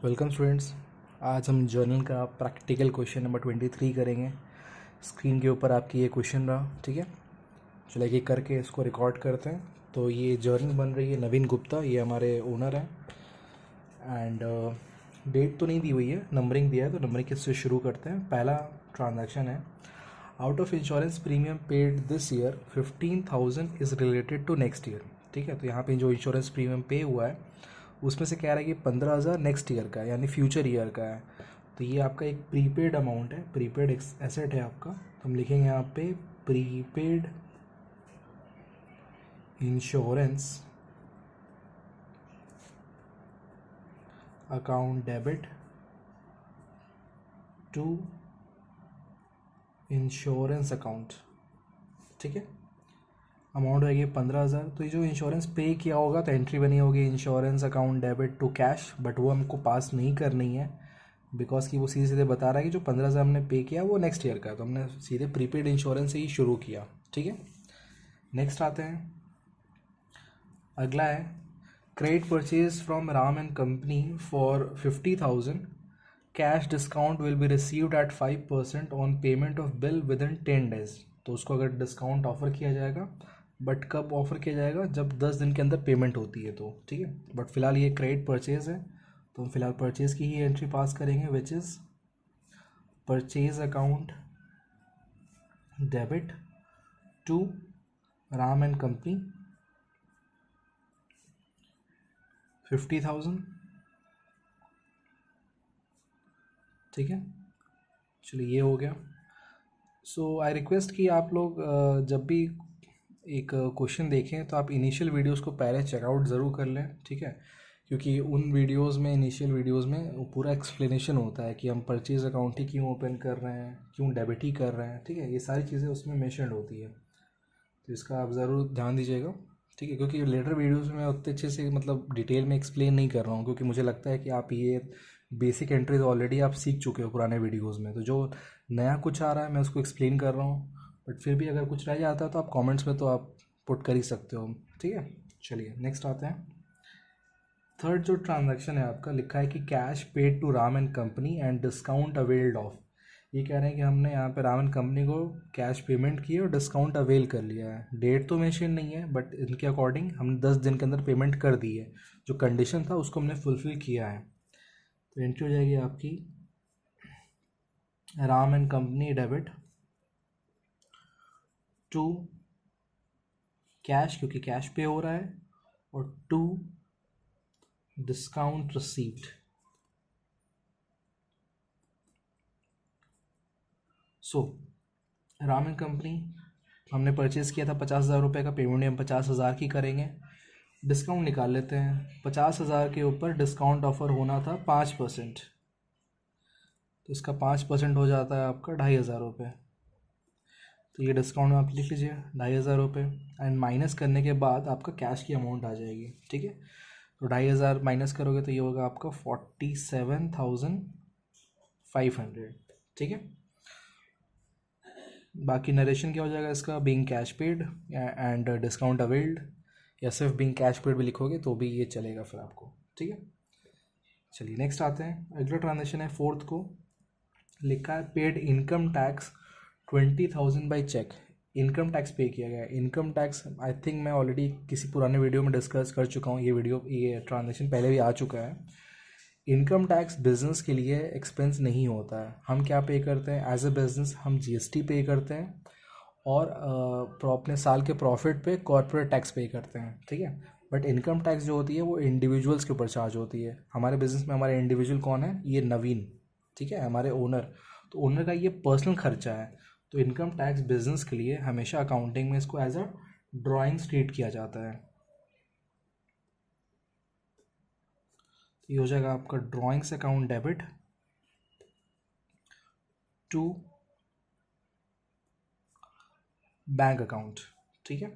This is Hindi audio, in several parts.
Welcome students. आज हम जर्नल का प्रैक्टिकल क्वेश्चन नंबर 23 करेंगे। स्क्रीन के ऊपर आपकी ये क्वेश्चन रहा, ठीक है। चलिए एक करके इसको रिकॉर्ड करते हैं। तो ये जर्नल बन रही है नवीन गुप्ता, ये हमारे ओनर हैं। एंड डेट तो नहीं दी हुई है, नंबरिंग दिया है, तो नंबरिंग से शुरू करते हैं। पहला ट्रांजैक्शन है, out of insurance premium paid this year 15,000 is related to next year. ठीक है, तो यहाँ पे जो इंश्योरेंस प्रीमियम पे हुआ है उसमें से कह रहा है कि 15,000 नेक्स्ट ईयर का है, यानी फ्यूचर ईयर का है। तो ये आपका एक प्रीपेड अमाउंट है, प्रीपेड एसेट है आपका। तो हम लिखेंगे यहाँ पे prepaid insurance account debit to insurance account. ठीक है, अमाउंट रहेगी 15,000। तो ये जो इंश्योरेंस पे किया होगा तो एंट्री बनी होगी insurance account debit to cash, but वो हमको पास नहीं करनी है बिकॉज कि वो सीधे सीधे बता रहा है कि जो 15,000 हमने पे किया वो नेक्स्ट ईयर का है। तो हमने सीधे प्रीपेड इंश्योरेंस से ही शुरू किया। ठीक है, नेक्स्ट आते हैं। अगला है credit purchase from Ram and company for 50,000, cash discount will be received at 5% on payment of bill within 10 days। तो उसको अगर डिस्काउंट ऑफर किया जाएगा, बट कब ऑफर किया जाएगा, जब 10 दिन के अंदर पेमेंट होती है तो। ठीक है, बट फिलहाल ये क्रेडिट परचेज है तो हम फिलहाल परचेज की ही एंट्री पास करेंगे, which is purchase account debit to Ram and company 50,000। ठीक है, चलिए ये हो गया। सो आई रिक्वेस्ट कि आप लोग जब भी एक क्वेश्चन देखें तो आप इनिशियल वीडियोस को पहले चेकआउट ज़रूर कर लें। ठीक है, क्योंकि उन वीडियोस में, इनिशियल वीडियोस में वो पूरा एक्सप्लेनेशन होता है कि हम परचेज अकाउंट ही क्यों ओपन कर रहे हैं, क्यों डेबिट ही कर रहे हैं। ठीक है, ये सारी चीज़ें उसमें मेंशन्ड होती है, तो इसका आप ज़रूर ध्यान दीजिएगा। ठीक है, क्योंकि लेटर वीडियोस में उतने अच्छे से मतलब डिटेल में एक्सप्लेन नहीं कर रहा हूँ, क्योंकि मुझे लगता है कि आप ये बेसिक एंट्रीज ऑलरेडी आप सीख चुके हो पुराने वीडियोस में। तो जो नया कुछ आ रहा है मैं उसको एक्सप्लेन कर रहा हूँ, बट फिर भी अगर कुछ रह जाता है तो आप कमेंट्स में तो आप पुट कर ही सकते हो। ठीक है, चलिए नेक्स्ट आते हैं। थर्ड जो ट्रांजैक्शन है आपका, लिखा है कि cash paid to Ram and company and discount availed off. ये कह रहे हैं कि हमने यहाँ पे राम एंड कंपनी को कैश पेमेंट की और डिस्काउंट अवेल कर लिया है। डेट तो मेंशन नहीं है, बट इनके अकॉर्डिंग हमने 10 दिन के अंदर पेमेंट कर दी है। जो कंडीशन था उसको हमने फुलफिल किया है। तो एंट्री हो जाएगी आपकी Ram and company debit to cash, क्योंकि कैश पे हो रहा है, और to discount received. So Ram and company हमने परचेज़ किया था 50,000 रुपये का, पेमेंट हम 50,000 की करेंगे। डिस्काउंट निकाल लेते हैं, 50,000 के ऊपर डिस्काउंट ऑफर होना था 5%, तो इसका 5% हो जाता है आपका 2,500 रुपये। तो ये डिस्काउंट में आप लिख लीजिए 2,500 रुपये, एंड माइनस करने के बाद आपका कैश की अमाउंट आ जाएगी। ठीक है, तो 2,500 माइनस करोगे तो ये होगा आपका 47,500। ठीक है, बाकी नरेशन क्या हो जाएगा इसका, being cash paid and discount availed, या सिर्फ बीइंग कैश पेड भी लिखोगे तो भी ये चलेगा फिर आपको। ठीक है, चलिए नेक्स्ट आते हैं। अगला ट्रांजेक्शन है फोर्थ को, लिखा है paid income tax 20,000 by cheque. Income tax पे किया गया है। इनकम टैक्स आई थिंक मैं ऑलरेडी किसी पुराने वीडियो में डिस्कस कर चुका हूँ। ये ट्रांजेक्शन पहले भी आ चुका है। इनकम टैक्स बिजनेस के लिए एक्सपेंस नहीं होता है। हम क्या पे करते हैं एज ए बिजनेस, हम जीएसटी पे करते हैं, और अपने साल के प्रॉफिट पे कॉर्पोरेट टैक्स पे करते हैं। ठीक है, बट इनकम टैक्स जो होती है वो इंडिविजुअल्स के ऊपर चार्ज होती है। हमारे बिजनेस में हमारे इंडिविजुअल कौन है, ये नवीन, ठीक है, हमारे ओनर। तो ओनर का ये पर्सनल खर्चा है। तो इनकम टैक्स बिजनेस के लिए हमेशा अकाउंटिंग में इसको एज अ ड्राइंग ट्रीट किया जाता है। तो ये हो जाएगा आपका drawings account debit to bank account. ठीक है,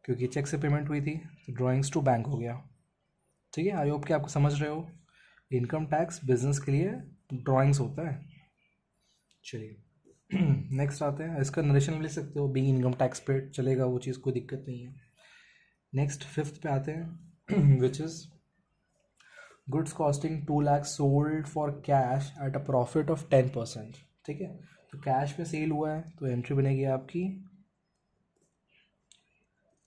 क्योंकि चेक से पेमेंट हुई थी तो ड्राइंग्स टू बैंक हो गया। ठीक है, आई होप कि आपको समझ रहे हो, इनकम टैक्स बिजनेस के लिए ड्राइंग्स होता है। चलिए नेक्स्ट आते हैं। इसका नरेशन लिख सकते हो, बीइंग इनकम टैक्स पेड चलेगा, वो चीज़ कोई दिक्कत नहीं है। नेक्स्ट फिफ्थ पे आते हैं which is goods costing 2 lakh sold for cash at a profit of 10%। ठीक है, तो कैश में सेल हुआ है तो एंट्री बनेगी आपकी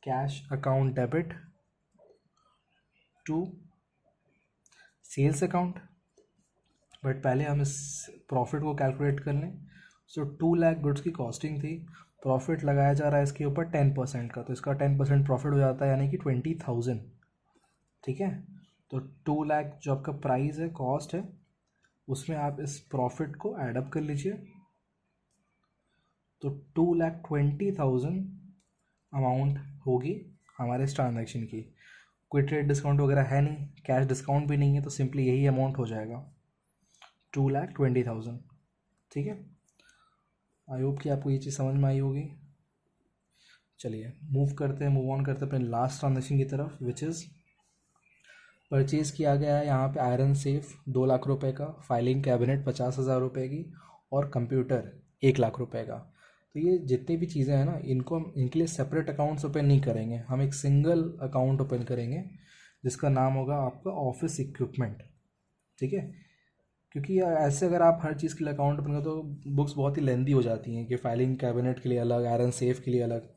cash account debit to sales account. But पहले हम इस प्रॉफिट को कैलकुलेट कर लें। सो 2 लाख गुड्स की कॉस्टिंग थी, प्रॉफिट लगाया जा रहा है इसके ऊपर 10% का, तो इसका 10% प्रॉफिट हो जाता है यानी कि 20,000। ठीक है, तो 2 लाख जो आपका प्राइस है, कॉस्ट है, उसमें आप इस प्रॉफिट को ऐडअप कर लीजिए। तो 2,20,000 अमाउंट होगी हमारे इस ट्रांजैक्शन की। कोई ट्रेड डिस्काउंट वगैरह है नहीं, कैश डिस्काउंट भी नहीं है, तो सिंपली यही अमाउंट हो जाएगा 2,20,000। ठीक है, आई होप कि आपको ये चीज़ समझ में आई होगी। चलिए मूव ऑन करते हैं अपने लास्ट ट्रांजेक्शन की तरफ, विच इज़ परचेज़ किया गया है यहाँ पे आयरन सेफ 2 लाख रुपए का, फाइलिंग कैबिनेट 50,000 रुपये की, और कंप्यूटर 1 लाख रुपए का। तो ये जितनी भी चीज़ें हैं ना, इनको हम इनके लिए सेपरेट अकाउंट्स ओपन नहीं करेंगे, हम एक सिंगल अकाउंट ओपन करेंगे जिसका नाम होगा आपका ऑफिस इक्विपमेंट। ठीक है, क्योंकि यार ऐसे अगर आप हर चीज़ के लिए अकाउंट ओपन करो तो बुक्स बहुत ही लेंदी हो जाती हैं कि फाइलिंग कैबिनेट के लिए अलग, आयरन सेफ के लिए अलग।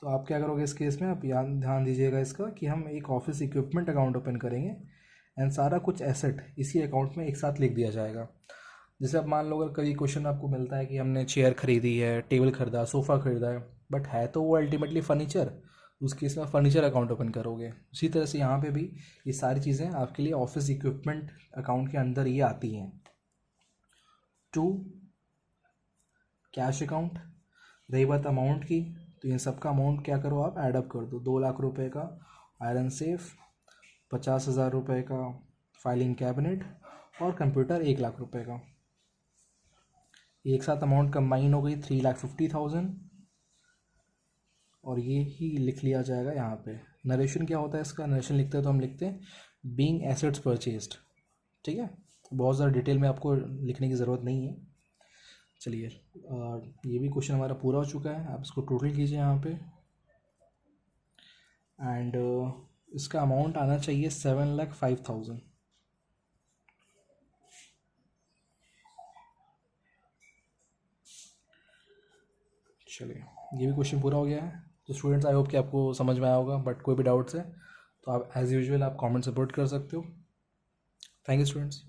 तो आप क्या करोगे इस केस में, आप ध्यान दीजिएगा इसका कि हम एक ऑफिस इक्विपमेंट अकाउंट ओपन करेंगे एंड सारा कुछ एसेट इसी अकाउंट में एक साथ लिख दिया जाएगा। जैसे अब मान लो अगर कभी क्वेश्चन आपको मिलता है कि हमने चेयर खरीदी है, टेबल खरीदा, सोफ़ा खरीदा है, बट है तो वो अल्टीमेटली फर्नीचर, उस केस में फर्नीचर अकाउंट ओपन करोगे। उसी तरह से यहाँ पे भी ये सारी चीज़ें आपके लिए ऑफिस इक्विपमेंट अकाउंट के अंदर ये आती हैं। टू कैश अकाउंट, रही बात अमाउंट की, तो इन सब का अमाउंट क्या करो आप ऐडअप कर दो। 2 लाख रुपए का आयरन सेफ, 50,000 रुपये का फाइलिंग कैबिनेट, और कंप्यूटर 1 लाख रुपए का। एक साथ अमाउंट कंबाइन हो गई 3,50,000, और ये ही लिख लिया जाएगा यहाँ पे। नरेशन क्या होता है इसका, नरेशन लिखते हैं तो हम लिखते हैं बीइंग एसेट्स परचेज्ड। ठीक है, बहुत ज़्यादा डिटेल में आपको लिखने की ज़रूरत नहीं है। चलिए ये भी क्वेश्चन हमारा पूरा हो चुका है, आप इसको टोटल कीजिए यहाँ पे, एंड इसका अमाउंट आना चाहिए 7,05,000। चलिए ये भी क्वेश्चन पूरा हो गया है। तो स्टूडेंट्स आई होप कि आपको समझ में आया होगा, बट कोई भी डाउट्स है तो आप एज़ यूजुअल आप कमेंट सपोर्ट कर सकते हो। Thank you students.